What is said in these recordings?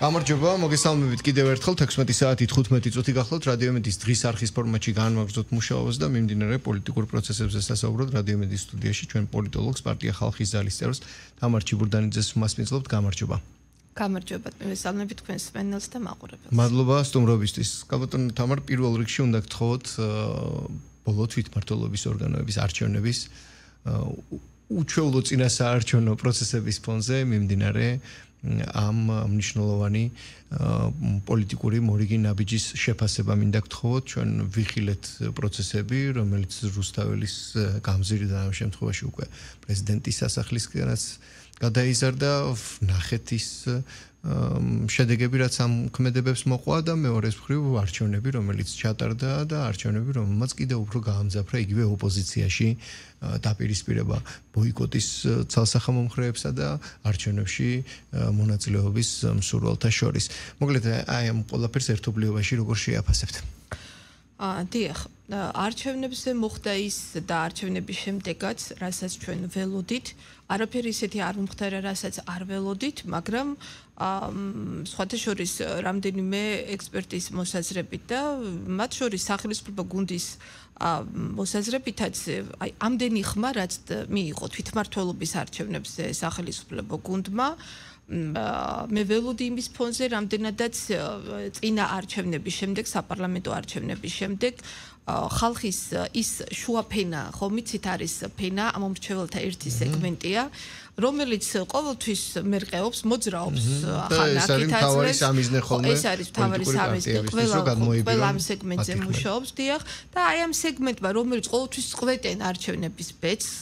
გამარჯობა, მოგესალმებით კიდევ ერთხელ 16 საათი 15 წუთი გახლავთ რადიომედის დღის არხის ფორმატში განმაგრძოთ მუშაობას და მიმდინარე პოლიტიკურ პროცესებზე სასაუბროთ რადიომედის სტუდიაში ჩვენ პოლიტოლოგს პარტია ხალხის ზალის წევრს თამარ ჩიბურდანიძეს მასპინძლობთ. გამარჯობა. გამარჯობა, მოგესალმებით თქვენს მენელს და მაყურებელს. მადლობა სტუმრობისთვის. გაბატონო თამარ, პირველ რიგში უნდა გთხოვოთ ბოლო თვითმმართველობის ორგანოების არჩევნების უჩვეულო წინასაარჩევნო პროცესების ფონზე მიმდინარე ამ მნიშვნელოვანი პოლიტიკური მორიგი ნაბიჯის შეფასება მინდა გთხოვოთ. ჩვენ ვიხილეთ პროცესები, რომელიც რუსთაველის გამზირდა ამ შემთხვევაში უკვე პრეზიდენტის სასახლისკენაც გადაიზარდა, ნახეთ ის შედეგები, რაც ამ ქმედებებს მოყვა და მეორეს მხრივ არჩევნები, რომელიც ჩატარდა და არჩევნები, რომელმაც კიდევ უფრო გაამძაფრა იგივე ოპოზიციაში დაპირისპირება ბოიკოტის ცალსახამომხრეებსა და არჩევნებში მონაწილეობის მსურველთა შორის. მოკლედ აი ამ ყველაფერს ერთობლიობაში როგორ შეაფასებთ? დიახ, არჩევნებზე მოხდა ის და არჩევნების შემდეგაც, რასაც ჩვენ ველოდით, არაფერი ისეთი არ მომხდარა, რასაც არ ველოდით, მაგრამ სხვათა შორის რამდენიმე ექსპერტის მოსაზრებით და მათ შორის სახელმწიფო გუნდის მოსაზრებითაც აი ამდენი ხმა რაც მიიღო თვითმმართველობის არჩევნებზე სახელმწიფო გუნდმა მე ველოდი იმის ფონზე რამდენადაც წინა არჩევნების შემდეგ საპარლამენტო არჩევნების შემდეგ ხალხის ის შუაფენა ხომიცით არის ფენა ამ მრჩეველთა ერთი სეგმენტია რომელიც ყოველთვის მერყეობს მოძრაობს ახალ აკითაძლეს ეს არის თავარი სამიზნე ყველა ამ სეგმენტზე მუშაობს დიახ და აი ამ სეგმენტმა რომელიც ყოველთვის წყვეტენ არჩევნების ბეჭს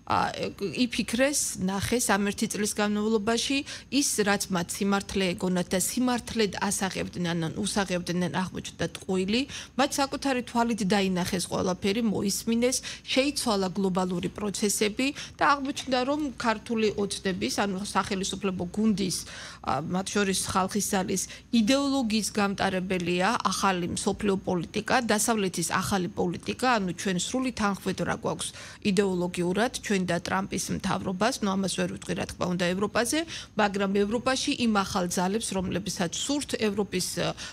იფიქრეს ნახეს ამ ერთი წლის განმავლობაში ის რაც მათ სიმართლე ეგონათ და სიმართლედ ასაღებდნენ ან უსაღებდნენ აღმოჩნდა ტყუილი მათ საკუთარი თვალით დაინახეს ყველაფერი მოისმინეს შეიცვალა გლობალური პროცესები და აღმოჩნდა რომ ქართული ოცნების ანუ სახელმწიფო გუნდის მათ შორის ხალხის ზალის იდეოლოგიის გამტარებელია ახალი მსოფლიო პოლიტიკა დასავლეთის ახალი პოლიტიკა ანუ ჩვენ სრული თანხმდევრა გვაქვს იდეოლოგიურად ჩვენ და ტრამპის მთავრობას, ნუ ამას ვერ ვიტყვი რა თქმა უნდა ევროპაზე, მაგრამ ევროპაში იმ ახალ ძალებს, რომლებსაც სურთ ევროპის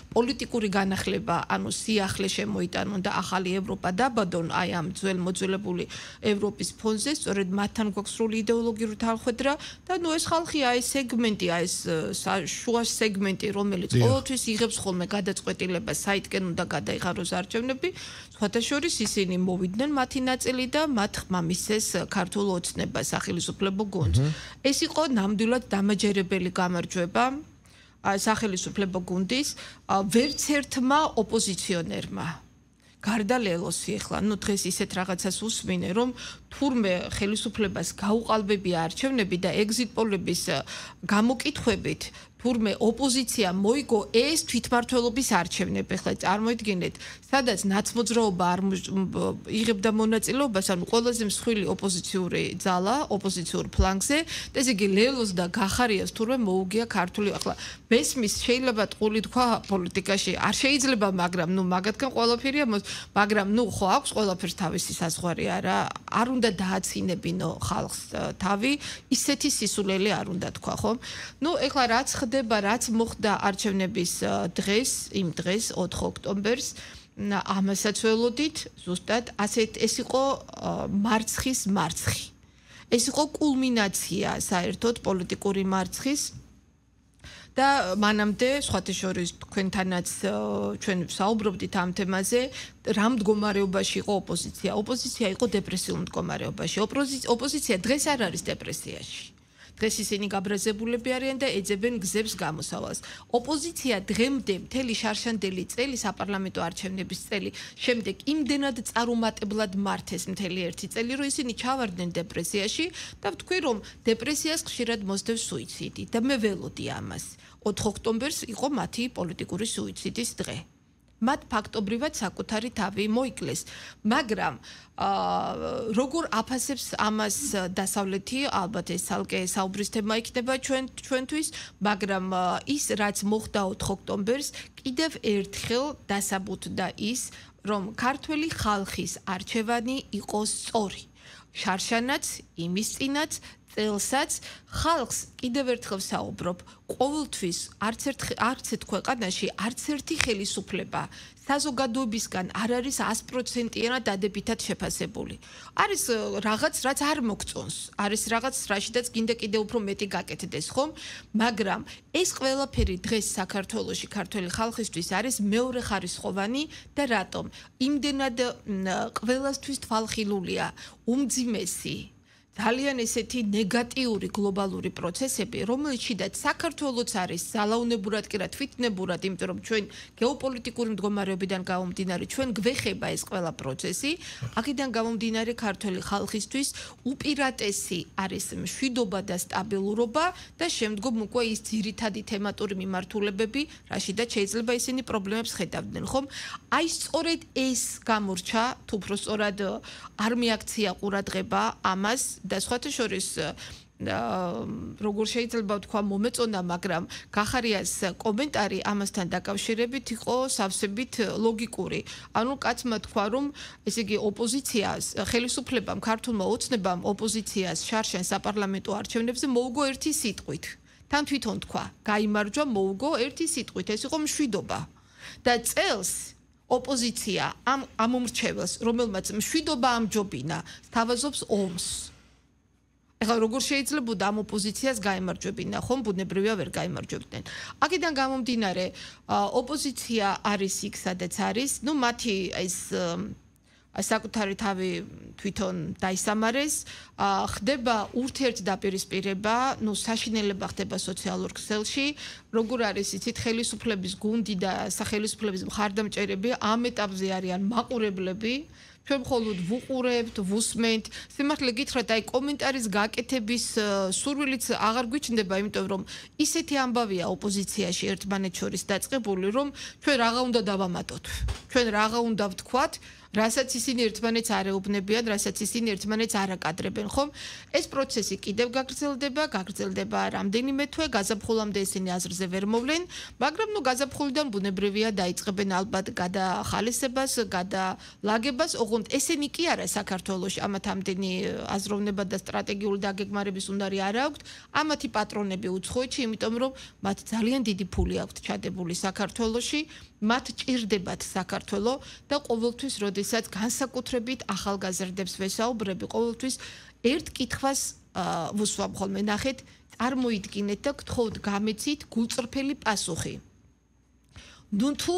პოლიტიკური განახლება, ანუ სიახლე შემოიტანონ და ახალი ევროპა დაბადონ აი ამ ძველმოძველებული ევროპის ფონზე, სწორედ მათთან გვაქვს სრული იდეოლოგიური თანხმდევრა და ნუ ეს ხალხია, ეს სეგმენტია, ეს შუა სეგმენტი, რომელიც ყოველთვის იღებს ხოლმე გადაწყვეტილებას, საითკენ უნდა გადაიღაროს არჩევნები, სხვათა შორის ისინი მოვიდნენ მათი ნაწილი და მათ ხმა მისცეს ქართულ ოცნება სახელმწიფო გუნდს. ეს იყო ნამდვილად დამაჯერებელი გამარჯვება სახელმწიფო გუნდის ვერც ერთმა ოპოზიციონერმა. გარდა ლელოსი ახლა, ნუ დღეს ისეთ რაღაცას უსმინე, რომ თურმე ხელისუფლებას გაუყალბებია არჩევნები და ეგზიტ პოლების გამოკითხვებით თურმე ოპოზიცია მოიგო ეს თვითმმართველობის არჩევნები. ახლა წარმოიდგინეთ, სადაც ნაცმოძრაობა არ იღებდა მონაწილეობას, ანუ ყველაზე მსხვილი ოპოზიციური ძალა, ოპოზიციურ ფლანგზე, და ესე იგი ლელოს და გახარიას თურმე მოუგია ქართული ახლა მესმის შეიძლება ტყული თქვა პოლიტიკაში არ შეიძლება, მაგრამ ნუ მაგათგან ყველაფერია, მაგრამ ნუ ხო აქვს ყველაფერს თავისი საზღვარი არა, არ უნდა დააცინებინო ხალხს თავი, ისეთი სისულელი არ უნდა თქვა, ხო? ნუ ეხლა რაც ხდება, რაც მოხდა არჩევნების დღეს, იმ დღეს 4 ოქტომბერს, ამასაც ველოდით, ზუსტად ასეთ ეს იყო მარცხის მარცხი. ეს იყო კულმინაცია საერთოდ პოლიტიკური მარცხის და მანამდე სხვათა შორის თქვენთანაც ჩვენ საუბრობდით ამ თემაზე რა მდგომარეობაში იყო ოპოზიცია. ოპოზიცია იყო დეპრესიულ მდგომარეობაში. ოპოზიცია დღეს არ არის დეპრესიაში. დღეს ისინი გაბრაზებულები არიან და ეძებენ გზებს გამოსავალს. ოპოზიცია დღემდე მთელი შარშანდელი წელი საპარლამენტო არჩევნების წელი შემდეგ იმდენად წარუმატებლად მართეს მთელი ერთი წელი, რომ ისინი ჩავარდნენ დეპრესიაში და ვთქვი, რომ დეპრესიას ხშირად მოსდევს სუიციდი და მე ველოდი ამას. 4 ოქტომბერს იყო მათი პოლიტიკური სუიციდის დღე. მათ ფაქტობრივად საკუთარი თავი მოიკლეს, მაგრამ როგორ აფასებს ამას დასავლეთი, ალბათ ეს ცალკე საუბრის თემა იქნება ჩვენთვის, მაგრამ ის რაც მოხდა 4 ოქტომბერს კიდევ ერთხელ დასაბუთდა ის, რომ ქართველი ხალხის არჩევანი იყო სწორი. შარშანაც, იმის წინაც, წელსაც ხალხს კიდევ ერთხელ საუბრობ, ყოველთვის არც ერთ ქვეყანაში არც ერთი ხელისუფლება საზოგადოებისგან არ არის 100%-იანად დადებითად შეფასებული. არის რაღაც, რაც არ მოგწონს, არის რაღაც, რაშიდაც გინდა კიდევ უფრო მეტი გაკეთდეს, ხომ? მაგრამ ეს ყველაფერი დღეს საქართველოში ქართველი ხალხისთვის არის მეორეხარისხოვანი და რატომ? იმდენად ყველასთვის თვალხილულია, უმძიმესი ძალიან ესეთი ნეგატიური გლობალური პროცესები, რომელშიდაც საქართველოც არის ძალაუნებურად კი რა თვითნებურად, იმიტომ რომ ჩვენ გეოპოლიტიკური მდგომარეობიდან გამომდინარე, ჩვენ გვეხება ეს ყველა პროცესი, აქედან გამომდინარე ქართველი ხალხისთვის უპირატესი არის მშვიდობა და სტაბილურობა და შემდგომ უკვე ის ძირითადი თემატური მიმართულებები, რაშიდაც შეიძლება ისინი პრობლემებს ხედავდნენ, ხომ? აი სწორედ ეს გამორჩა, თუ უფრო სწორად არ მიაქცია ყურადღება ამას და სხვათა შორის როგორ შეიძლება ვთქვა მომეწონა, მაგრამ გახარიას კომენტარი ამასთან დაკავშირებით იყო სავსებით ლოგიკური. ანუ კაცმა თქვა, რომ ესე იგი ოპოზიციას, ხელისუფლებამ, ქართულმა ოცნებამ ოპოზიციას შარშან საპარლამენტო არჩევნებზე მოუგო ერთი სიტყვით. თან თვითონ თქვა, გაიმარჯვა, მოუგო ერთი სიტყვით, ეს იყო მშვიდობა. და წელს ოპოზიცია ამ ამომრჩეველს, რომელმაც მშვიდობა ამჯობინა, სთავაზობს ომს. ეხლა როგორ შეიძლება ამ ოპოზიციას გაემარჯვებინა, ხომ? ბუნებრივია ვერ გაემარჯვებდნენ. აქედან გამომდინარე, ოპოზიცია არის იქ, სადაც არის, ну მათი ეს საკუთარი თავი თვითონ დაისამარეს, ხდება ურთიერთდაპირისპირება, ну საშინელება ხდება სოციალურ ქსელში, როგორ არის იცით ხელისუფლების გუნდი და სახელისუფლების მხარდამჭერები ამ ეტაპზე არიან მაყურებლები. ჩვენ მხოლოდ ვუყურებთ, ვუსმენთ. სიმართლე გითხრათ, აი კომენტარის გაკეთების სურვილიც აღარ გვიჩნდება, იმიტომ რომ ისეთი ამბავია ოპოზიციაში ერთმანეთს შორის დაწყებული, რომ ჩვენ რაღა უნდა დავამატოთ. ჩვენ რაღა უნდა ვთქვათ, რასაც ისინი ერთმანეთს არ ეუბნებიან, რასაც ისინი ერთმანეთს არ აკადრებენ, ხომ? ეს პროცესი კიდევ გაგრძელდება რამდენიმე თვე, გაზაფხულამდე ისინი აზრზე ვერ მოვლენ, მაგრამ ნუ გაზაფხულიდან ბუნებრივია დაიწყებენ ალბათ გადახალისებას, გადალაგებას, ოღონდ ესენი კი არა საქართველოში, ამათ ამდენი აზროვნება და სტრატეგიული დაგეგმარების უნარი არ აქვთ, ამათი პატრონები უცხოეთში, იმიტომ რომ მათ ძალიან დიდი ფული აქვთ ჩადებული საქართველოში, მათ ჭირდებათ საქართველო და ყოველთვის როდესაც განსაკუთრებით ახალგაზრდებს ვესაუბრები, ყოველთვის ერთ კითხვას ვუსვამ ხოლმე, ნახეთ, წარმოიდგინეთ და გთხოვთ გამეცით გულწრფელი პასუხი. ნუ თუ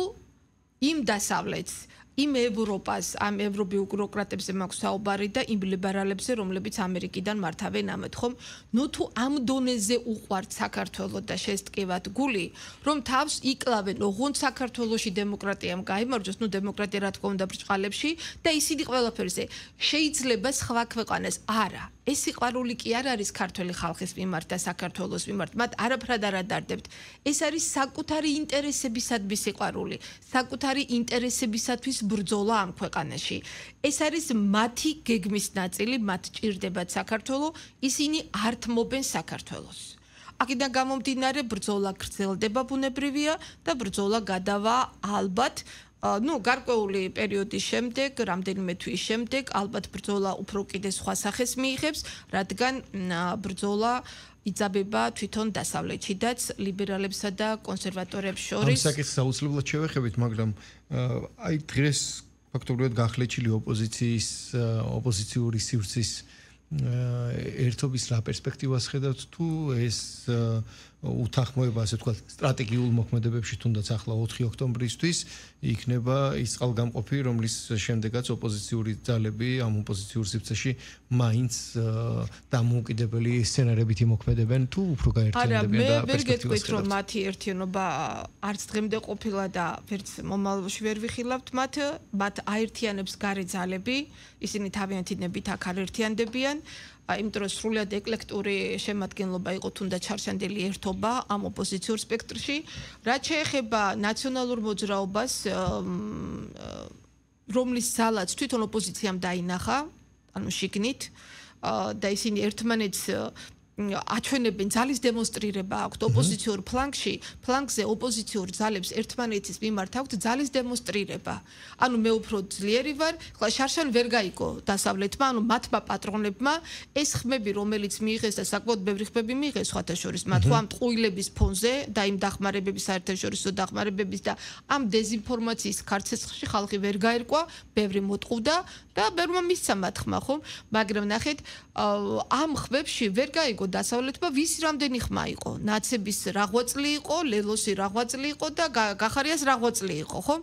იმ დასავლეთს, იმ ევროპას, ამ ევრობიუროკრატებზე მაქვს საუბარი და იმ ლიბერალებზე, რომლებიც ამერიკიდან მართავენ ამათ, ხომ? ნუ თუ ამ დონეზე უყვართ საქართველო და შესტკივათ გული, რომ თავს იკლავენ, ოღონდ საქართველოში დემოკრატიამ გაიმარჯვოს, ნუ დემოკრატია რა თქმა უნდა ბრჭყალებში და ისინი ყველაფერზე შეიძლება სხვა ქვეყანას არა. ეს სიყვარული კი არ არის ქართველი ხალხის მიმართ და საქართველოს მიმართ, მათ არაფრად არ ადარდებთ. ეს არის საკუთარი ინტერესებისადმი სიყვარული, საკუთარი ინტერესებისათვის ბრძოლა ამ ქვეყანაში. ეს არის მათი გეგმის ნაწილი, მათ ჭირდებათ საქართველო, ისინი არ თმობენ საქართველოს. აქედან გამომდინარე, ბრძოლა გრძელდება ბუნებრივია და ბრძოლა გადავა ალბათ ну, გარკვეული პერიოდის შემდეგ, რამდენიმე თვის შემდეგ, ალბათ ბრძოლა უფრო კიდე სხვა სახეს მიიღებს, რადგან ბრძოლა იძაბება თვითონ დასავლეთშიდაც ლიბერალებსა და კონსერვატორებს შორის. ამ საკითხს აუცილებლად შევეხებით, მაგრამ აი დღეს ფაქტობრივად გახლეჩილი ოპოზიციური სივრცის ერთობის რა პერსპექტივას ხედავთ თუ ეს უთანხმოება, ასე ვთქვათ, სტრატეგიულ მოქმედებებში, თუნდაც ახლა 4 ოქტომბრისთვის იქნება ის წყალგამყოფი, რომლის შემდეგაც ოპოზიციური ძალები ამ ოპოზიციურ სივრცეში მაინც დამოუკიდებელი სცენარებით იმოქმედებენ თუ უფრო გაერთიანდებიან და პერსპექტივას ხედავთ. არა, მე ვერ გეტყვით, რომ მათი ერთიანობა არც დღემდე ყოფილა და ვერც მომავალში ვერ ვიხილავთ მათ აერთიანებს გარე ძალები, ისინი თავიანთინებით აქ არ ერთიანდებიან. იმიტომ რომ სრულად ეკლექტური შემადგენლობა იყო თუნდაც ჩარჩანდელი ერთობა ამ ოპოზიციურ სპექტრში. რაც შეეხება ნაციონალურ მოძრაობას, რომლის ძალაც თვითონ ოპოზიციამ დაინახა, ანუ შიგნით და ისინი ერთმანეთს აჩვენებენ ძალის დემონსტრირება აქვთ ოპოზიციურ ფლანგზე ოპოზიციურ ძალებს ერთმანეთის მიმართ აქვთ ძალის დემონსტრირება. ანუ მე უფრო ძლიერი ვარ, ხლა შარშან ვერ გაიგო დასავლეთმა, ანუ მათმა პატრონებმა ეს ხმები, რომელიც მიიღეს და საკმაოდ ბევრი ხმები მიიღეს სხვათა შორის, მათ ამ ტყუილების ფონზე და იმ დახმარებების საერთაშორისო დახმარებების და ამ დეზინფორმაციის ქარცეცხლში ხალხი ვერ გაერკვა, ბევრი მოტყუდა და ბევრმა მისცა მათ ხმა, ხო? მაგრამ ნახეთ, ამ ხმებში ვერ გაიგო დასავლეთმა ვის რამდენი ხმა იყო. ნაცების რაღვაწლი იყო, ლელოსი რაღვაწლი იყო და გახარიას რაღვაწლი იყო, ხო?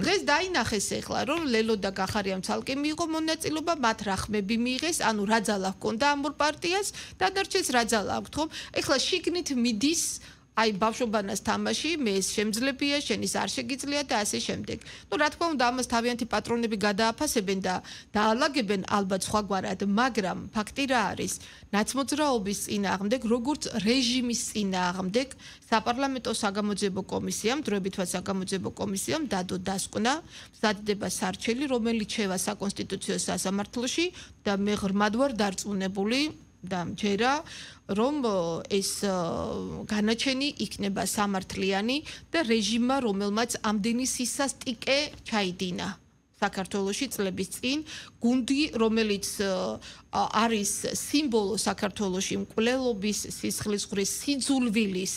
დღეს დაინახეს ახლა, რომ ლელო და გახარიამ ცალკე მიიღო მონაწილეობა, მათ რა ხმები მიიღეს, ანუ რა ძალა ჰქონდა ამ ორ პარტიას და დარჩეს რა ძალა აქვთ, ხო? ახლა შიგნით მიდის აი ბავშვობანას თამაში, მე ეს შემძლებია, შენის არ შეგიძლია და ასე შემდეგ. ნუ რა თქმა უნდა, ამას თავიანთი პატრონები გადააფასებენ და დაალაგებენ ალბათ სხვაგვარად, მაგრამ ფაქტი რა არის? ნაცმოძრაობის წინააღმდეგ, როგორც რეჟიმის წინააღმდეგ, საპარლამენტო საგამოძიებო კომისიამ, დროებითვაც საგამოძიებო კომისიამ დადო დასკვნა, მზადდება სარჩელი, რომელიც შევა საკონსტიტუციო სასამართლოში და მე ღრმად ვარ დარწმუნებული და მჯერა რომ ეს განაჩენი იქნება სამართლიანი და რეჟიმმა რომელმაც ამდენი სისასტიკე ჩაიდინა საქართველოში წლების წინ გუნდი რომელიც არის სიმბოლო საქართველოში მკვლელობის სისხლისღვრის სიძულვილის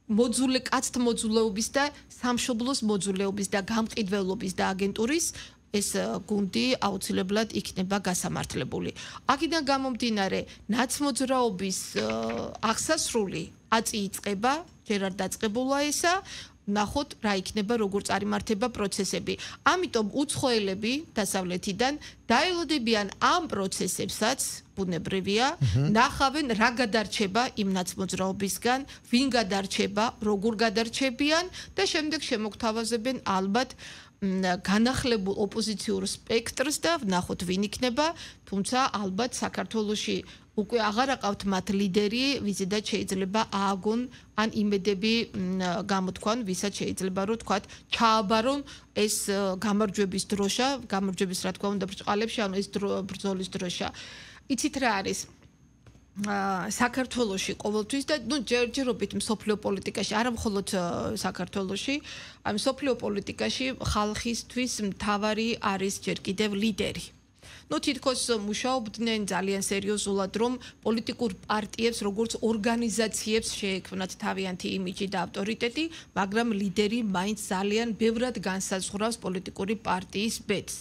მოძულე კაცთ მოძულეობის და სამშობლოს მოძულეობის და გამყიდველობის და აგენტურის ეს გუნდი აუცილებლად იქნება გასამართლებული. აქედან გამომდინარე, ნაცმოძრაობის აღსასრული აწიწყება, ჯერ არ დაწყებულა ესა, ნახოთ რა იქნება, როგორ წარიმართება პროცესები. ამიტომ უცხოელები დასავლეთიდან დაელოდებიან ამ პროცესებსაც, ბუნებრივია, ნახავენ რა გადარჩება იმ ნაცმოძრაობისგან, ვინ გადარჩება, როგორ გადარჩებიან და შემდეგ შემოგთავაზებენ ალბათ განახლებულ ოპოზიციურ სპექტრს და ნახოთ ვინ იქნება, თუმცა ალბათ საქართველოში უკვე აღარ აყავთ მათ ლიდერი, ვიზედაც შეიძლება ააგონ ან იმედები გამოთქვან, ვისაც შეიძლება რომ თქვათ ჩააბარონ ეს გამარჯვების დროშა, გამარჯვების რა თქმა უნდა ბრწყალებში, ანუ ეს ბრძოლის დროშა. იცით რა არის? საქართველოში ყოველთვის და ნუ ჯერჯერობით მსოფლიო პოლიტიკაში, არა მხოლოდ საქართველოში, აი მსოფლიო პოლიტიკაში ხალხისთვის მთავარი არის ჯერ კიდევ ლიდერი. ნუ თითქოს მუშაობდნენ ძალიან სერიოზულად, რომ პოლიტიკურ პარტიებს როგორც ორგანიზაციებს შეექმნათ თავიანთი იმიჯი და ავტორიტეტი, მაგრამ ლიდერი მაინც ძალიან ბევრად განსაზღვრავს პოლიტიკური პარტიის ბედს.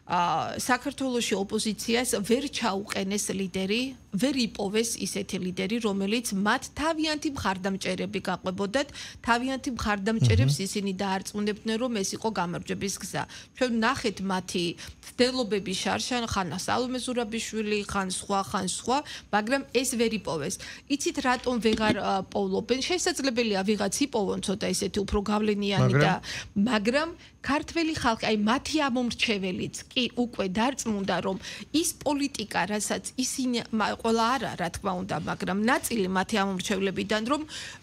საქართველოში ოპოზიციას ვერ ჩაუყენეს ლიდერი, ვერ იპოვეს ისეთი ლიდერი, რომელიც მათ თავიანთი მხარდამჭერები გაყვებოდათ, თავიანთი მხარდამჭერებს ისინი დაარწმუნებდნენ, რომ ეს იყო გამარჯვების გზა. ჩვენ ნახეთ მათი ცდილობები შარშან, ხან სალომე ზურაბიშვილი, ხან სხვა, მაგრამ ეს ვერ იპოვეს. იცით რატომ ვეღარ პოვლობენ? შესაძლებელია ვიღაც იპოვონ ცოტა ისეთი უფრო გავლენიანი და მაგრამ ქართველი ხალხი, აი მათი ამომრჩეველიც კი უკვე დარწმუნდა, რომ ის პოლიტიკა, რასაც ისინი ყველა არა, რა თქმა უნდა, მაგრამ ნაწილი მათი ამომრჩევლებიდან, რომ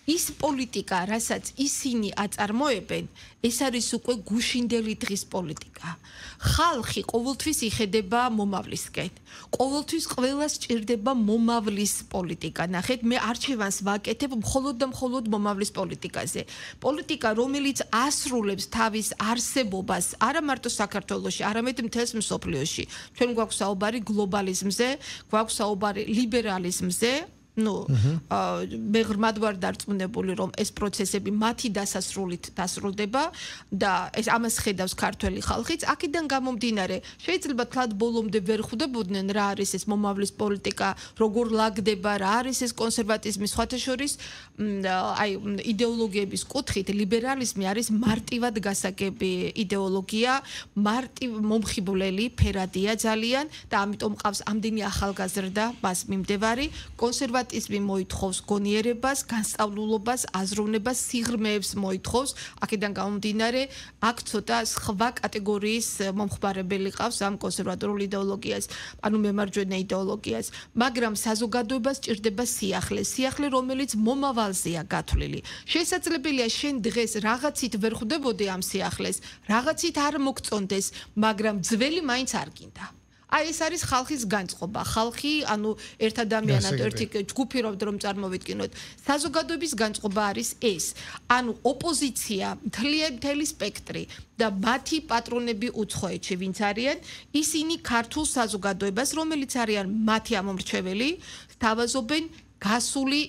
ის პოლიტიკა, რასაც ისინი აწარმოებენ, ეს არის უკვე გუშინდელი დღის პოლიტიკა. ხალხი ყოველთვის იხედება მომავლისკენ. ყოველთვის ყველას ჭირდება მომავლის პოლიტიკა. ნახეთ, მე არჩევანს ვაკეთებ მხოლოდ და მხოლოდ მომავლის პოლიტიკაზე. პოლიტიკა, რომელიც ასრულებს თავის არსებობას, არა მარტო საქართველოში, არამედ მთელს მსოფლიოში. ჩვენ გვაქვს საუბარი გლობალიზმზე, გვაქვს საუბარი ლიბერალიზმზე. ნუ მე ღრმად ვარ დარწმუნებული, რომ ეს პროცესები მათი დასასრულით დასრულდება და ეს ამას ხედავს ქართველი ხალხიც. აქედან გამომდინარე, შეიძლება თლად ბოლომდე ვერ ხვდებოდნენ რა არის ეს მომავლის პოლიტიკა, როგორ ლაგდება, რა არის ეს კონსერვატიზმი, სხვათა შორის აი იდეოლოგიების კუთხით ლიბერალიზმი არის მარტივად გასაგები იდეოლოგია, მარტივ მომხიბვლელი ფერადია ძალიან და ამიტომ ყავს ამდენი ახალგაზრდა მას მიმდევარი კონსერვატიზმი მოითხოვს გონიერებას, განსწავლულობას, აზროვნებას, სიღრმეებს მოითხოვს. აქედან გამომდინარე, აქ ცოტა სხვა კატეგორიის მომხმარებელი ყავს ამ კონსერვატორულ იდეოლოგიას, ანუ მემარჯვენე იდეოლოგიას, მაგრამ საზოგადოებას ჭირდება სიახლე, რომელიც მომავალზეა გათვლილი. შესაძლებელია შენ დღეს რაღაცით ვერ ხვდებოდი ამ სიახლეს, რაღაცით არ მოგწონდეს, მაგრამ ძველი მაინც არ გინდა. აი ეს არის ხალხის განწყობა. ხალხი, ანუ ერთ ადამიანად ერთი ჯგუფირობთ რომ წარმოვიდგინოთ. საზოგადოების განწყობა არის ეს. ანუ ოპოზიცია, მთელი სპექტრი და მათი პატრონები უცხოეთში ვინც არიან, ისინი ქართულ საზოგადოებას, რომელიც არიან მათი ამომრჩეველი, სთავაზობენ გასული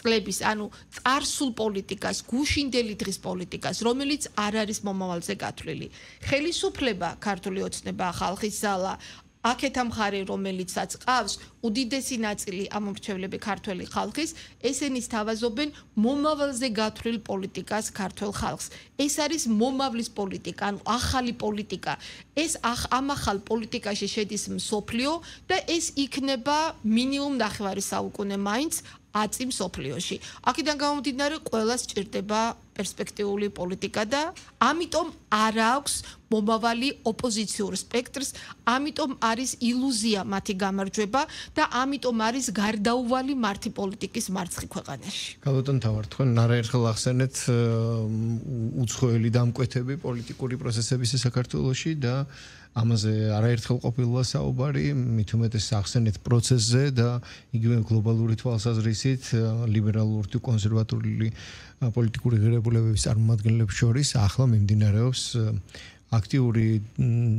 წლების, ანუ წარსულ პოლიტიკას, გუშინდელი დღის პოლიტიკას, რომელიც არ არის მომავალზე გათვლილი. ხელისუფლება, ქართული ოცნება, ხალხის ზალა, აქეთა მხარე, რომელიცაც ყავს, უდიდესი ნაწილი ამომრჩევლები ქართველი ხალხის, ესენი სთავაზობენ მომავალზე გათვლილ პოლიტიკას ქართველ ხალხს. ეს არის მომავლის პოლიტიკა, ანუ ახალი პოლიტიკა. ეს ამ ახალ პოლიტიკაში შედის მსოფლიო და ეს იქნება მინიმუმ ნახევარი საუკუნე მაინც აწი მსოფლიოში. აქედან გამომდინარე, ყველას სჭირდება პერსპექტიული პოლიტიკა და ამიტომ არ აქვს მომავალი ოპოზიციურ სპექტრს, ამიტომ არის ილუზია მათი გამარჯვება და ამიტომ არის გარდაუვალი მართი პოლიტიკის მარცხი ქვეყანაში. გალბატონ თავარ, თქვენ არაერთხელ ახსენეთ უცხოელი დამკვეთები პოლიტიკური პროცესების საქართველოში და ამაზე არაერთხელ ყოფილა საუბარი, მით უმეტეს ახსენეთ პროცესზე და იგივე გლობალური თვალსაზრისით ლიბერალური თუ კონსერვატიული პოლიტიკური ღირებულებების წარმომადგენლებს შორის ახლა მიმდინარეობს აქტიური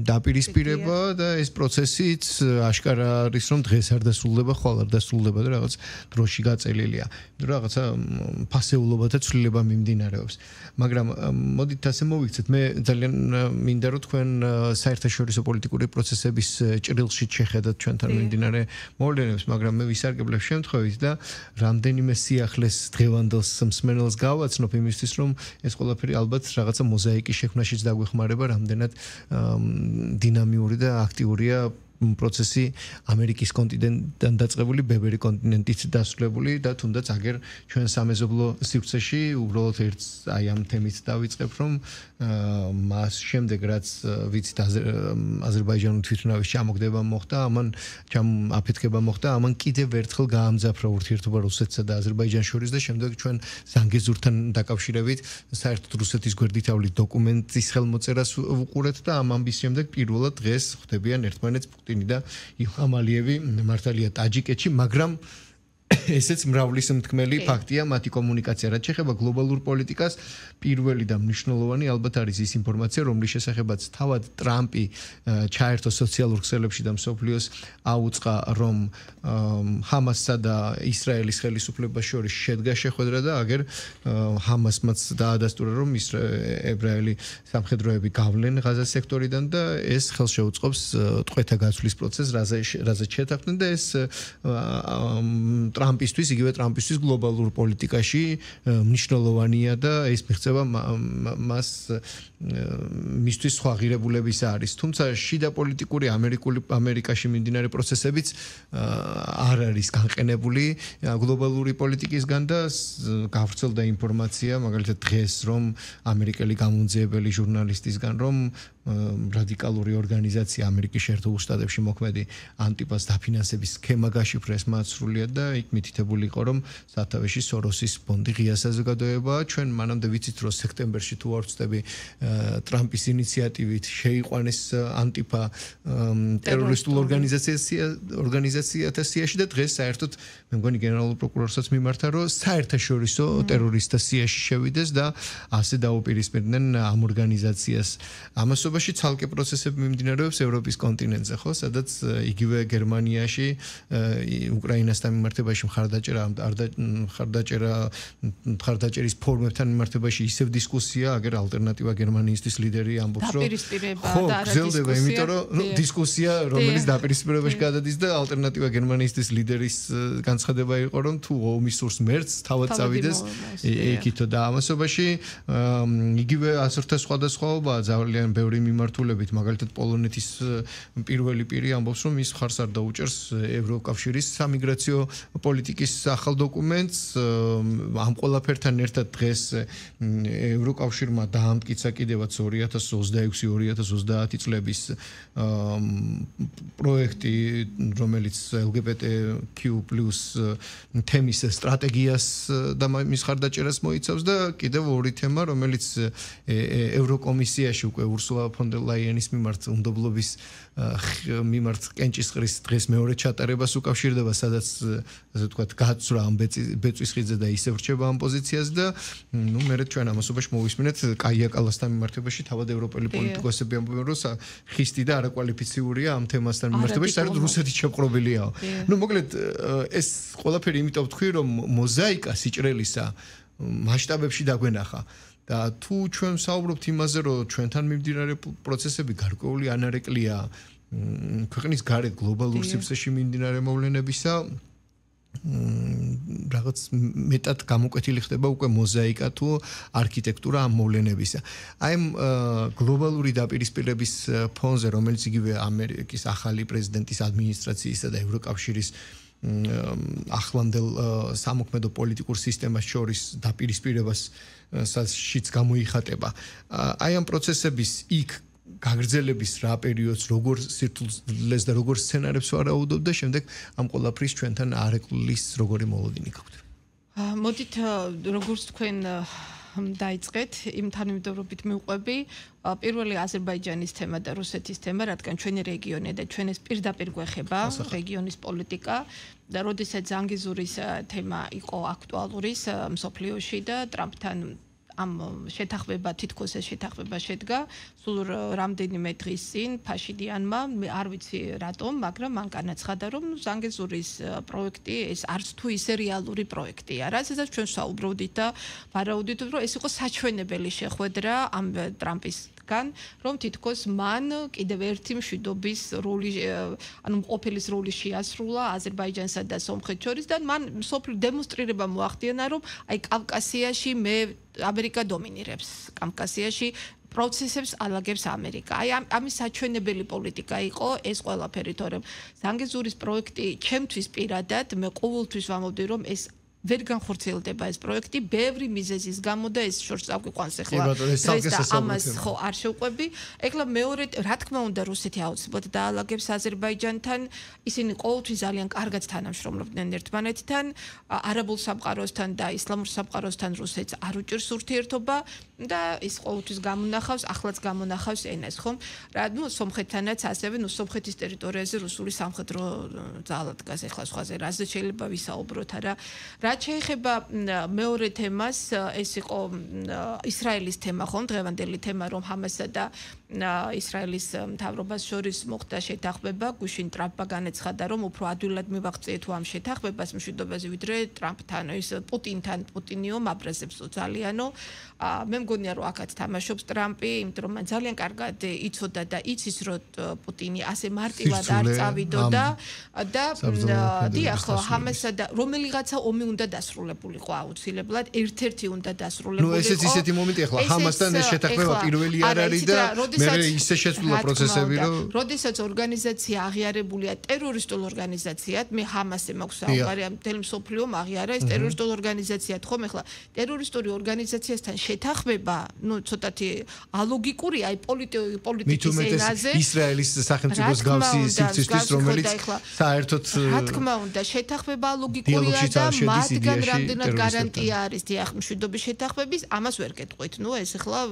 დაპირისპირება და ეს პროცესიც აშკარა არის რომ დღეს არ დასრულდება, ხვალ არ დასრულდება და რაღაც დროში გაწელილია. რაღაცა ფასეულობათა ცვლილება მიმდინარეობს. მაგრამ მოდით ასე მოვიქცეთ, მე ძალიან მინდა რომ თქვენ საერთაშორისო პოლიტიკური პროცესების ჭრილში შეხედათ ჩვენთან მიმდინარე მოვლენებს, მაგრამ მე ვისარგებლებ შემთხვევით და რამდენიმე სიახლეს დღევანდელს მსმენელს გავაცნობ იმისთვის რომ ეს ყველაფერი ალბათ რაღაცა მოზაიკის შექმნაშიც დაგვეხმარება, რამდენად დინამიური და აქტიურია პროცესი ამერიკის კონტინენტიდან დაწყებული ბებერი კონტინენტით დასრულებული და თუნდაც აგერ ჩვენ სამეზობლო სივრცეში უბრალოდ ერთ აი ამ თემით დავიწყებ რომ მას შემდეგ რაც ვიცით აზერბაიჯანული თვითმფრინავის ჩამოგდება მოხდა ამან აფეთქება მოხდა ამან კიდევ ერთხელ გაამძაფრა ურთიერთობა რუსეთსა და აზერბაიჯანს შორის და შემდეგ ჩვენ ზანგეზურთან დაკავშირებით საერთოდ რუსეთის გვერდითავლის დოკუმენტის ხელმოწერას ვუყურეთ და ამ ამბის შემდეგ პირველად დღეს ხვდებიან ერთმანეთს და ილჰამ ალიევი მართალია ტაჯიკეთში, მაგრამ ესეც მრავლის მთქმელი ფაქტია მათი კომუნიკაცია. რაც შეეხება გლობალურ პოლიტიკას, პირველი და მნიშვნელოვანი ალბათ არის ის ინფორმაცია, რომლის შესახებაც თავად ტრამპი ჩაერთო სოციალურ ქსელებში და მსოფლიოს აუწყა, რომ ჰამასსა და ისრაელის ხელისუფლებას შორის შედგა შეხვედრა და აგერ ჰამასმაც დაადასტურა, რომ ებრაელი სამხედროები გავლენ ღაზას სექტორიდან და ეს ხელს შეუწყობს ტყვეთა გაცვლის პროცესს, რაზეც შეთანხმდნენ და ეს ტრამპისთვის, იგივე ტრამპისთვის გლობალურ პოლიტიკაში მნიშვნელოვანია და ეს მიღწევა მას მისთვის სხვა ღირებულებისა არის. თუმცა შიდა პოლიტიკური ამერიკაში მიმდინარე პროცესებიც არ არის განყენებული გლობალური პოლიტიკისგან და გავრცელდა ინფორმაცია, მაგალითად დღეს რომ ამერიკელი გამომძიებელი ჟურნალისტისგან რომ რადიკალური ორგანიზაცია ამერიკის შეერთებულ შტატებში მოქმედი ანტიპას დაფინანსების სქემა გაშიფრეს მათ სრულიად და იქ მითითებული იყო რომ სათავეში სოროსის ფონდი ღია საზოგადოებაა. ჩვენ მანამდე ვიცით რომ სექტემბერში თუ არ ვცდები ტრამპის ინიციატივით შეიყვანეს ანტიფა ტერორისტულ ორგანიზაციათა სიაში და დღეს საერთოდ მე მგონი გენერალურ პროკურორსაც მიმართა რომ საერთაშორისო ტერორისტთა სიაში შევიდეს და ასე დაუპირისპირდნენ ამ ორგანიზაციას. ამასობაში ცალკე პროცესები მიმდინარეობს ევროპის კონტინენტზე, ხო, სადაც იგივე გერმანიაში უკრაინასთან მიმართებაში მხარდაჭერის ფორმებთან მიმართებაში ისევ დისკუსია, აგერ ალტერნატივა გერმანიისთვის ლიდერი ამბობს, რომ დაპირისპირება და არა გრძელდება, იმიტომ რომ დისკუსია, რომელიც დაპირისპირებაში გადადის და ალტერნატივა გერმანიისთვის ლიდერის განცხადება იყო, რომ თუ ომის სურს მერც თავად წავიდეს იქითო და ამასობაში იგივე ასრთა სხვადასხვაობაა ძალიან ბევრი მიმართულებით, მაგალითად პოლონეთის პირველი პირი ამბობს, რომ ის ხარს არ დაუჭერს ევროკავშირის სამიგრაციო პოლიტიკას პოლიტიკის ახალ დოკუმენტს ამ ყველაფერთან ერთად დღეს ევროკავშირმა დაამტკიცა კიდევაც 2026-2030 წლების პროექტი, რომელიც LGBTQ+ თემის სტრატეგიას და მის ხარდაჭერას მოიცავს და კიდევ ორი თემა, რომელიც ევროკომისიაში უკვე ურსულა ფონ დერ ლაიენის მიმართ უნდობლობის მიმართ კენჭისყრის დღეს მეორე ჩატარებას უკავშირდება, სადაც ასე ვთქვათ, გაცვლა ამ ბეწვისხიძე და ისევ რჩება ამ პოზიციას და მე ჩვენ ამასობაში მოვისმინეთ კაია კალასთან მიმართებაში თავად ევროპელი პოლიტიკოსები ამბობენ, რომ ხისტი და არაკვალიფიციურია ამ თემასთან მიმართებაში, საერთოდ რუსეთით შეპყრობილიაო. მოკლედ ეს ყველაფერი იმიტომ ვთქვი, რომ მოზაიკა სიჭრელისა მასშტაბებში დაგვენახა. და თუ ჩვენ ვსაუბრობთ იმაზე, რომ ჩვენთან მიმდინარე პროცესები გარკვეული ანარეკლია ქვეყნის გარეთ გლობალურ სივრცეში მიმდინარე მოვლენებისა, რაღაც მეტად გამოკვეთილი ხდება უკვე მოზაიკა თუ არქიტექტურა ამ მოვლენებისა. აი ამ გლობალური დაპირისპირების ფონზე, რომელიც იგივე ამერიკის ახალი პრეზიდენტის ადმინისტრაციისა და ევროკავშირის ახლანდელ სამოქმედო პოლიტიკურ სისტემას შორის დაპირისპირებას საშიც გამოიხატება. აი ამ პროცესების იქ გაგრძელების რა პერიოდს, როგორ სირთულეს და როგორ სცენარებს ვარაუდობ და შემდეგ ამ ყველაფრის ჩვენთან არეკლის როგორი მოლოდინი გაქვთ. მოდით როგორც თქვენ დაიწყეთ იმ თანმიმდევრობით მივყვები პირველი აზერბაიჯანის თემა და რუსეთის თემა, რადგან ჩვენი რეგიონი და ჩვენ ეს პირდაპირ გვეხება რეგიონის პოლიტიკა და როდესაც ზანგეზურის თემა იყო აქტუალური მსოფლიოში და ტრამპთან ამ შეთანხმება თითქოს ეს შეთანხმება შედგა სულ რამდენიმე დღის წინ ფაშიდიანმა არ ვიცი რატომ, მაგრამ მან განაცხადა, რომ ზანგეზურის პროექტი ეს არც თუ ისე რეალური პროექტია. რასაც ჩვენ საუბრობდით და ვარაუდით, რომ ეს იყო საჩვენებელი შეხვედრა ამ ტრამპისგან, რომ თითქოს მან კიდევ ერთი მშვიდობის როლი, ანუ მყოფელის როლი შეასრულა აზერბაიჯანსა და სომხეთს შორის და მან სოფლიო დემონსტრირება მოახდინა, რომ აი კავკასიაში ამერიკა დომინირებს. კავკასიაში პროცესებს ალაგებს ამერიკა. აი ამის საჩვენებელი პოლიტიკა იყო ეს ყველაფერი, თორემ ზანგეზურის პროექტი ჩემთვის პირადად მე ყოველთვის ვამბობდი, რომ ეს ვერ განხორციელდება ეს პროექტი ბევრი მიზეზის გამო და ეს შორს წავიყვანს ახლა ამას ხო არ შევყვები. ეხლა მეორე რა თქმა უნდა რუსეთი აუცილებლად დაალაგებს აზერბაიჯანთან, ისინი ყოველთვის ძალიან კარგად თანამშრომლობდნენ ერთმანეთთან, არაბულ სამყაროსთან და ისლამურ სამყაროსთან რუსეთს არ უჭირს ურთიერთობა და ის ყოველთვის გამონახავს, ახლაც გამონახავს ენას, ხომ? რა ნუ სომხეთთანაც ასევე, ნუ სომხეთის ტერიტორიაზე რუსული სამხედრო ძალა დგას ახლა სხვაზე, რაზე შეიძლება ვისაუბროთ არა. რაც შეეხება მეორე თემას, ეს იყო ისრაელის თემა, ხომ, დღევანდელი თემა, რომ ჰამასსა და ისრაელის მთავრობას შორის მოხდა შეთანხმება, გუშინ ტრამპმა განაცხადა, რომ უფრო ადვილად მივაღწიეთ ამ შეთანხმებას მშვიდობაზე, ვიდრე ტრამპთან, ის პუტინთან, პუტინიო მაბრაზებსო ძალიანო. მე მგონია, რომ აქაც თამაშობს ტრამპი, იმიტომ რომ მან ძალიან კარგად იცოდა და იცის, რომ პუტინი ასე მარტივად არ წავიდოდა და დიახ, ჰამასსა და რომელიღაცა ომი უნდა დასრულებულიყო აუცილებლად, ერთ-ერთი უნდა დასრულებულიყო. ნუ ესეც ისეთი მომენტი ახლა ჰამასთან ეს შეთანხმება პირველი არ არის და მე ისე შეცვლა პროცესები, რომ როდესაც ორგანიზაცია აღიარებულია ტერორისტულ ორგანიზაციად, მე ჰამასზე მაქვს საუბარი, მთელი მსოფლიო აღიარა ეს ტერორისტულ ორგანიზაციად, ხომ ახლა ტერორისტული ორგანიზაციასთან შეთანხმება, ნუ ცოტათი ალოგიკურია, აი პოლიტიკის ენაზე. ისრაელის სახელმწიფოს გავსი სივრცისთვის, რომელიც საერთოდ რა თქმა უნდა, შეთანხმება ალოგიკურია და მათგან რამდენად გარანტია არის დიახ მშვიდობის შეთანხმების, ამას ვერ გეტყვით. ნუ ეს ახლა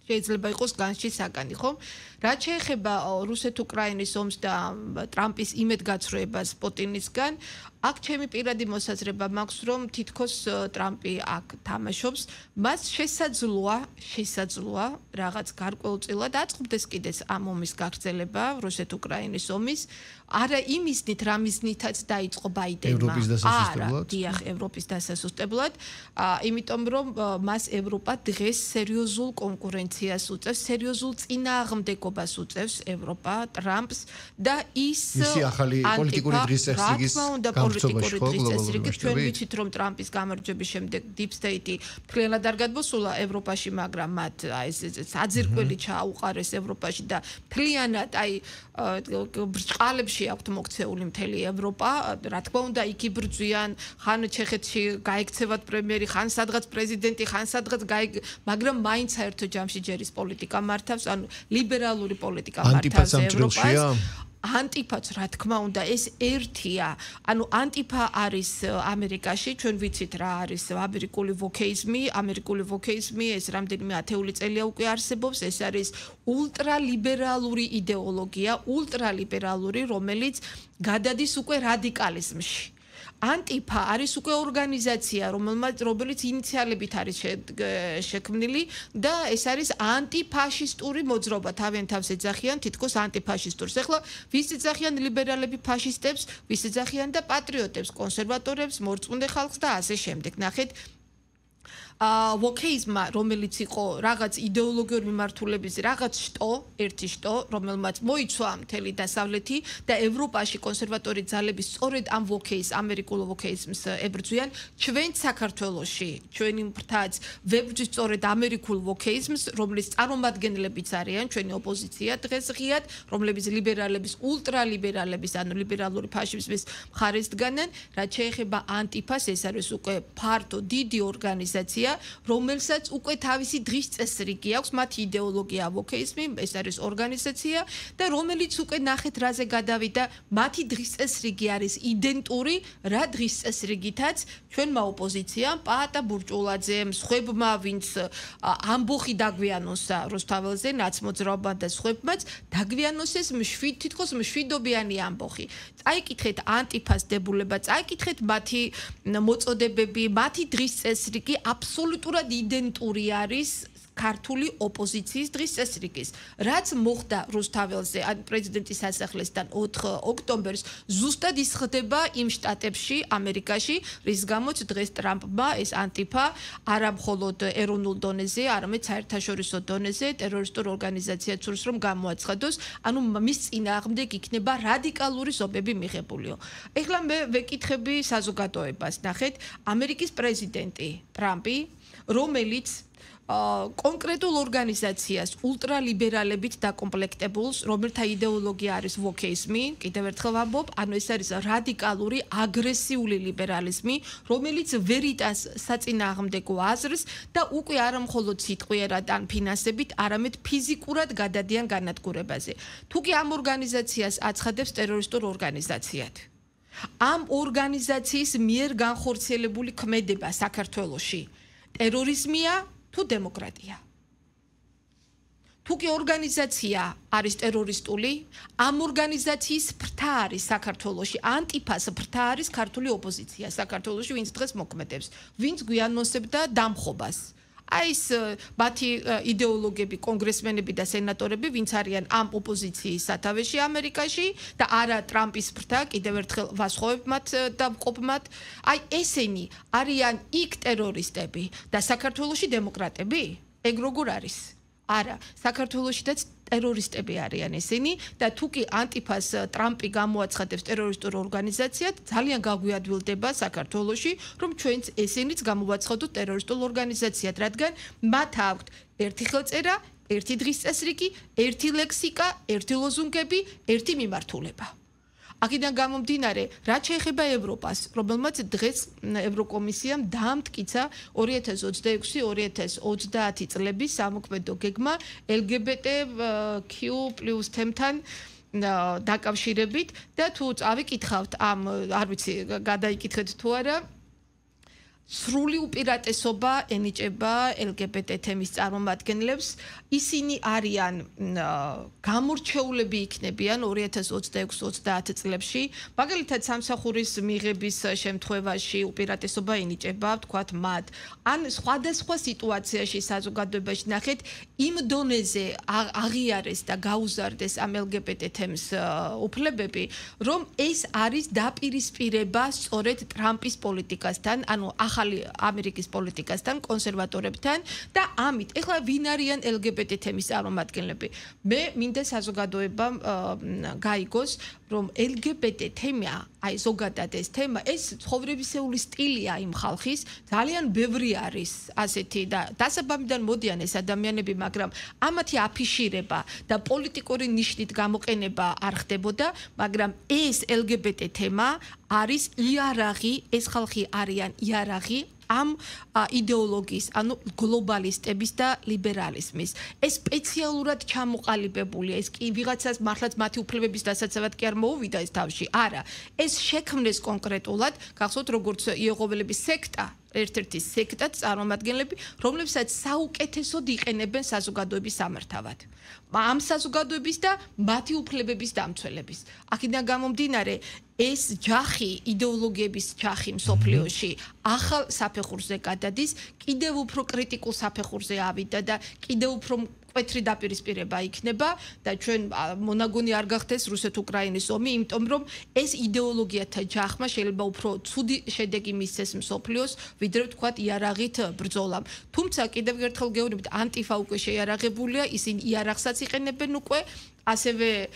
შეიძლება იყოს განსჯი საგანი, ხო? რაც შეეხება რუსეთ-უკრაინის ომს და ტრამპის იმედგაცრუებას პუტინისგან, აქ ჩემი პირადი მოსაზრება მაქვს, რომ თითქოს ტრამპი აქ თამაშობს, მას შესაძლოა რაღაც გარკვეულწილად აწყობდეს კიდეც ამ ომის გაგრძელება, რუსეთ-უკრაინის ომის, არა იმისნით, რა მიზნითაც დაიწყო ბაიდენმა. არა, დიახ, ევროპის დასასუსტებლად, იმიტომ რომ მას ევროპა დღეს სერიოზულ კონკურენტ დომინანციას უწევს, სერიოზულ წინააღმდეგობას უწევს ევროპა ტრამპს და ის მისი ახალი პოლიტიკური დღესასწაულის პოლიტიკური დღესასწაული ჩვენ ვიცით რომ ტრამპის გამარჯვების შემდეგ deep state-ი მთლიანად არ გადმოსულა ევროპაში, მაგრამ მათ საძირკველი ჩაუყარეს ევროპაში და მთლიანად ბრჭყალებში აქვთ მოქცეული მთელი ევროპა, რა თქმა უნდა იქ იბრძვიან, ხან ჩეხეთში გაიქცევათ პრემიერი, ხან სადღაც პრეზიდენტი, ხან სადღაც მაგრამ მაინც საერთო ჯამში ჯერის პოლიტიკა მართავს, ანუ ლიბერალური პოლიტიკა მართავს ევროპას. ანტიფაც რა თქმა უნდა ეს ერთია, ანუ ანტიფა არის ამერიკაში, ჩვენ ვიცით რა არის ამერიკული ვოქეიზმი, ეს რამდენიმე ათეული წელია უკვე არსებობს, ეს არის ულტრალიბერალური იდეოლოგია, რომელიც გადადის უკვე რადიკალიზმში. ანტიფა არის უკვე ორგანიზაცია, რომელიც ინიციალებით არის შექმნილი და ეს არის ანტიფაშისტური მოძრაობა, თავიანთ თავს ეძახიან თითქოს ანტიფაშისტურს. ეხლა ვის ეძახიან ლიბერალები ფაშისტებს, ვის ეძახიან და პატრიოტებს, კონსერვატორებს, მორწმუნე ხალხს და ასე შემდეგ. ნახეთ ვოქეიზმა, რომელიც იყო რაღაც იდეოლოგიური მიმართულების რაღაც ერთი შტო, რომელმაც მოიცვა მთელი დასავლეთი და ევროპაში კონსერვატორი ძალები სწორედ ამ ამერიკულ ვოქეიზმს ებრძვიან. ჩვენ საქართველოში, ჩვენი ფრთაც ვებრძვით სწორედ ამერიკულ ვოქეიზმს, რომლის წარმომადგენლებიც არიან ჩვენი ოპოზიცია დღეს ღიად, რომლებიც ლიბერალების, ულტრალიბერალების, ანუ ლიბერალური ფაშიზმის მხარეს დგანან, რაც შეეხება ანტიფას, ეს არის უკვე ფართო დიდი ორგანიზაცია, რომელსაც უკვე თავისი დღის წესრიგი აქვს, მათი იდეოლოგია ვოქეიზმი, ეს არის ორგანიზაცია და რომელიც უკვე ნახეთ რაზე გადავიდა, მათი დღის წესრიგი არის იდენტური რა დღის წესრიგითაც ჩვენმა ოპოზიციამ, პაატა ბურჭულაძემ, სხვებმა, ვინც ამბოხი დაგვიანოსა რუსთაველზე, ნაცმოძრაობამ და სხვებმაც დაგვიანოსეს თითქოს მშვიდობიანი ამბოხი. წაიკითხეთ ანტიფას დებულება, წაიკითხეთ მათი მოწოდებები, მათი დღის წესრიგი აბსოლუტურად იდენტური არის ქართული ოპოზიციის დღის წესრიგის. რაც მოხდა რუსთაველზე, პრეზიდენტის სასახლესთან 4 ოქტომბერს, ზუსტად ის ხდება იმ შტატებში, ამერიკაში, რის გამოც დღეს ტრამპმა ეს ანტიფა არა მხოლოდ ეროვნულ დონეზე, არამედ საერთაშორისო დონეზე ტერორისტულ ორგანიზაციად სურს რომ გამოაცხადოს, ანუ მის წინააღმდეგ იქნება რადიკალური ზომები მიღებულიო. ეხლა მე ვეკითხები საზოგადოებას, ნახეთ, ამერიკის პრეზიდენტი ტრამპი, რომელიც კონკრეტულ ორგანიზაციას ულტრალიბერალებით დაკომპლექტებულს, რომელთა იდეოლოგია არის ვოქეიზმი, კიდევ ერთხელ ვამბობ, ანუ ეს არის რადიკალური, აგრესიული ლიბერალიზმი, რომელიც ვერ იტანს საწინააღმდეგო აზრს და უკვე არა მხოლოდ სიტყვიერად ან ფინანსებით, არამედ ფიზიკურად გადადიან განადგურებაზე. თუ კი ამ ორგანიზაციას აცხადებს ტერორისტულ ორგანიზაციად. ამ ორგანიზაციის მიერ განხორციელებული ქმედება საქართველოში ტერორიზმია თუ დემოკრატია. თუ კი ორგანიზაცია არის ტერორისტული, ამ ორგანიზაციის ფრთა არის საქართველოში, ანტიფას ფრთა არის ქართული ოპოზიცია საქართველოში, ვინც დღეს მოქმედებს, ვინც გვიანონსებდა დამხობას. ეს მათი იდეოლოგები, კონგრესმენები და სენატორები, ვინც არიან ამ ოპოზიციის სათავეში ამერიკაში და არა ტრამპის ფრთა, კიდევ ერთხელ ვასხოვებ მათ და მყოფმათ, ესენი არიან იქ ტერორისტები და საქართველოში დემოკრატები? ეგ როგორ არის? არა, საქართველოშიც ტერორისტები არიან ესენი და თუ კი ანტიფას ტრამპი გამოაცხადებს ტერორისტულ ორგანიზაციად, ძალიან გაგვიადვილდება საქართველოში, რომ ჩვენც ესენიც გამოვაცხადოთ ტერორისტულ ორგანიზაციად, რადგან მათ აქვთ ერთი ხელწერა, ერთი დღის წესრიგი, ერთი ლექსიკა, ერთი ლოზუნგები, ერთი მიმართულება. აქედან გამომდინარე, რაც შეეხება ევროპას, რომელმაც დღეს ევროკომისიამ დაამტკიცა 2026-2030 წლების სამოქმედო გეგმა LGBTQ+ თემთან დაკავშირებით და თუ წავიკითხავთ ამ, არ ვიცი, გადაიკითხეთ თუ არა, სრული უპირატესობა ენიჭება LGBT თემის წარმომადგენლებს, ისინი არიან გამორჩეულები იქნებიან 2026-30 წლებში, მაგალითად სამსახურის მიღების შემთხვევაში უპირატესობა ენიჭება, ვთქვათ, მათ, ან სხვადასხვა სიტუაციაში საზოგადოებაში ნახეთ, იმ დონეზე აღიარეს და გაუზარდეს ამ LGBT თემს უფლებები, რომ ეს არის დაპირისპირება სწორედ ტრამპის პოლიტიკასთან, ანუ ახალი ამერიკის პოლიტიკასთან, კონსერვატორებთან და ამით ეხლა ვინ არიან LGBT თემის წარმომადგენლები? მე მინდა საზოგადოებამ გაიგოს, რომ LGBT თემა, აი ზოგადად ეს თემა, ეს ცხოვრებისეული სტილია იმ ხალხის, ძალიან ბევრი არის ასეთი და დასაბამიდან მოდიან ეს ადამიანები, მაგრამ ამათი აფიშირება და პოლიტიკური ნიშნით გამოყენება არ ხდებოდა, მაგრამ ეს LGBT თემა არის იარაღი, ეს ხალხი არიან იარაღი ამ იდეოლოგიის, ანუ გლობალისტების და ლიბერალიზმის. ეს სპეციალურად ჩამოყალიბებულია, ეს კი ვიღაცას მართლაც მათი უფლებების დასაცავად კი არ მოუვიდა ეს თავში. არა, ეს შექმნეს კონკრეტულად, გახსოვთ როგორც იეჰოველების სექტა, ერთ-ერთი სექტა წარმომადგენლები, რომლებსაც საუკეთესოდ იყენებენ საზოგადოების სამართავად. ამ საზოგადოების და მათი უფლებების დამცველების. აქედან გამომდინარე, ეს ჯახი, იდეოლოგიების ჯახი მსოფლიოში ახალ საფეხურზე გადადის, კიდევ უფრო კრიტიკულ საფეხურზე ავიდა და კიდევ უფრო მკვეთრი დაპირისპირება იქნება და ჩვენ მონაგონი არ გახდეს რუსეთ-უკრაინის ომი, იმიტომ რომ ეს იდეოლოგიათა ჯახმა შეიძლება უფრო ცუდი შედეგი მისცეს მსოფლიოს, ვიდრე ვთქვათ იარაღით ბრძოლამ. თუმცა კიდევ ერთხელ გეუბნებით, ანტიფა უკვე შეიარაღებულია, ისინი იარაღსაც იყენებენ უკვე. ასევე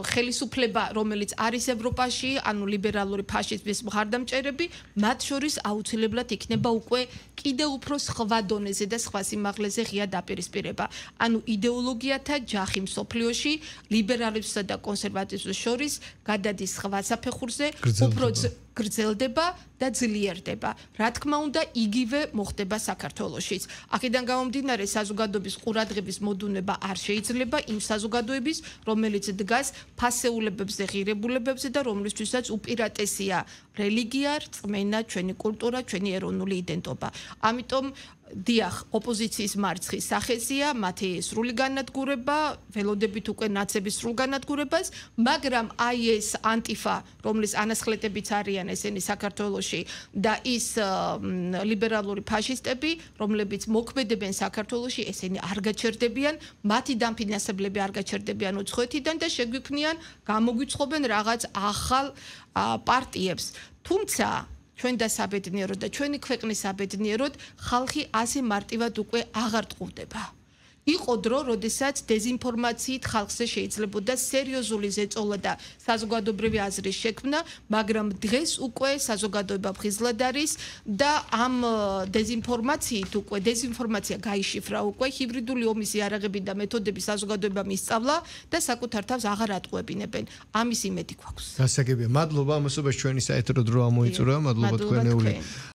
ხელისუფლება, რომელიც არის ევროპაში, ანუ ლიბერალური ფაშიზმის მხარდამჭერები, მათ შორის აუცილებლად იქნება უკვე კიდევ უფრო სხვა დონეზე და სხვა სიმაღლეზე ღია დაპირისპირება. ანუ იდეოლოგიათა ჯახი მსოფლიოში ლიბერალიზმსა და კონსერვატიზმს შორის გადადის სხვა საფეხურზე, უფრო გრძელდება და ძლიერდება. რა თქმა უნდა, იგივე მოხდება საქართველოშიც. აქედან გამომდინარე, საზოგადოების ყურადღების მოდუნება არ შეიძლება იმ საზოგადოების, რომელიც დგას ფასეულებებზე, ღირებულებებზე და რომლისთვისაც უპირატესია რელიგია, რწმენა, ჩვენი კულტურა, ჩვენი ეროვნული იდენტობა. ამიტომ დიახ, ოპოზიციის მარცხის სახეზია, მათი სრული განადგურება, ველოდებით უკვე ნაცების სრულ განადგურებას, მაგრამ აი ეს ანტიფა, რომლის ანასხლეტებიც არიან ესენი საქართველოში და ის ლიბერალური ფაშისტები, რომლებიც მოქმედებენ საქართველოში, ესენი არ გაჩერდებიან, მათი დამფინანსებლები არ გაჩერდებიან უცხოეთიდან და შეგვიქმნიან, გამოგვიცხობენ რაღაც ახალ პარტიებს. თუმცა ჩვენ და საბედნიეროდ და ჩვენი ქვეყნის საბედნიეროდ ხალხი ასე მარტივად უკვე აღარ ტყუდება. იყო დრო, როდესაც დეზინფორმაციით ხალხზე შეიძლებოდა სერიოზული ზეწოლა და საზოგადოებრივი აზრის შექმნა, მაგრამ დღეს უკვე საზოგადოება ფხიზლად არის და ამ დეზინფორმაციით უკვე დეზინფორმაცია გაიშიფრა უკვე, ჰიბრიდული ომის იარაღები და მეთოდები საზოგადოებამ ისწავლა და საკუთარ თავს აღარ ატყუებინებენ. ამის იმედი გვაქვს. გასაგებია. მადლობა ამასობაში ჩვენი საეთრო დრო ამოიწურა, მადლობა თქვენეული